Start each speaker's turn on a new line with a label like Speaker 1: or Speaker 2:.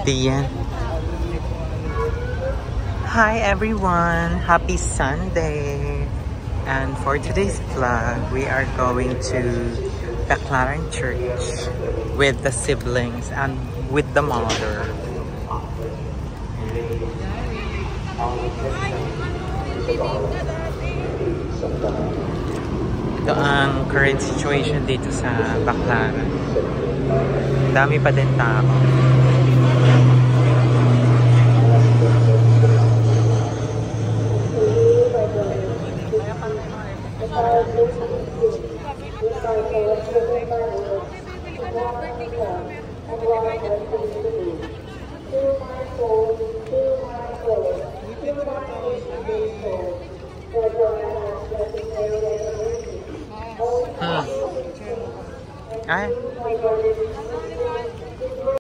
Speaker 1: Diyan. Hi everyone! Happy Sunday! And for today's vlog, we are going to Baclaran Church with the siblings and with the mother. Ito ang current situation dito sa Baclaran. Dami pa din tao. Ay.